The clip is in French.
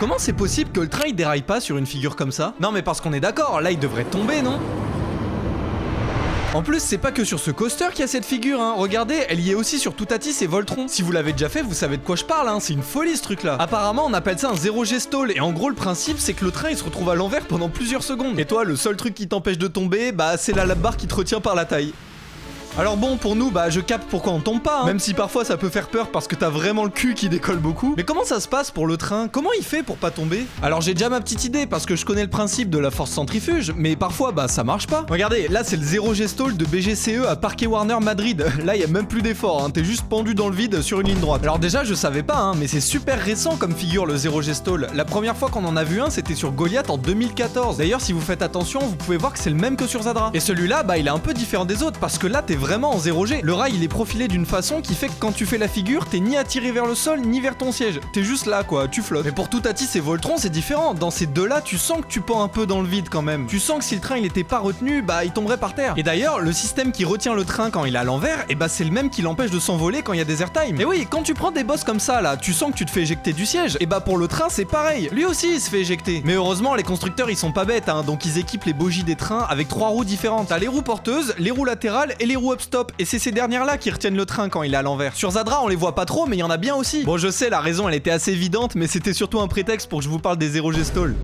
Comment c'est possible que le train il déraille pas sur une figure comme ça? Non mais parce qu'on est d'accord, là il devrait tomber, non? En plus, c'est pas que sur ce coaster qu'il y a cette figure, hein. Regardez, elle y est aussi sur Toutatis et Voltron. Si vous l'avez déjà fait, vous savez de quoi je parle, hein. C'est une folie ce truc là. Apparemment, on appelle ça un 0G stall. Et en gros, le principe, c'est que le train il se retrouve à l'envers pendant plusieurs secondes. Et toi, le seul truc qui t'empêche de tomber, bah c'est la lap bar qui te retient par la taille. Alors bon, pour nous, bah je capte pourquoi on tombe pas, hein. Même si parfois ça peut faire peur parce que t'as vraiment le cul qui décolle beaucoup. Mais comment ça se passe pour le train? Comment il fait pour pas tomber? Alors j'ai déjà ma petite idée parce que je connais le principe de la force centrifuge, mais parfois bah ça marche pas. Regardez, là c'est le 0G stall de BGCE à Parque Warner Madrid. Là y a même plus d'effort, hein. T'es juste pendu dans le vide sur une ligne droite. Alors déjà je savais pas, hein, mais c'est super récent comme figure le 0G stall. La première fois qu'on en a vu un, c'était sur Goliath en 2014. D'ailleurs si vous faites attention, vous pouvez voir que c'est le même que sur Zadra. Et celui-là, bah il est un peu différent des autres parce que là t'es vraiment en 0G. Le rail il est profilé d'une façon qui fait que quand tu fais la figure, t'es ni attiré vers le sol ni vers ton siège. T'es juste là quoi, tu flottes. Mais pour Toutatis et Voltron c'est différent. Dans ces deux là, tu sens que tu pends un peu dans le vide quand même. Tu sens que si le train il était pas retenu, bah il tomberait par terre. Et d'ailleurs, le système qui retient le train quand il est à l'envers, et bah c'est le même qui l'empêche de s'envoler quand il y a des airtime. Et oui, quand tu prends des bosses comme ça là, tu sens que tu te fais éjecter du siège. Et bah pour le train c'est pareil. Lui aussi il se fait éjecter. Mais heureusement les constructeurs ils sont pas bêtes, hein, donc ils équipent les bogies des trains avec 3 roues différentes. T'as les roues porteuses, les roues latérales et les roues up-stop. Et c'est ces dernières là qui retiennent le train quand il est à l'envers. Sur Zadra on les voit pas trop, mais il y en a bien aussi. Bon je sais, la raison elle était assez évidente, mais c'était surtout un prétexte pour que je vous parle des 0G stall.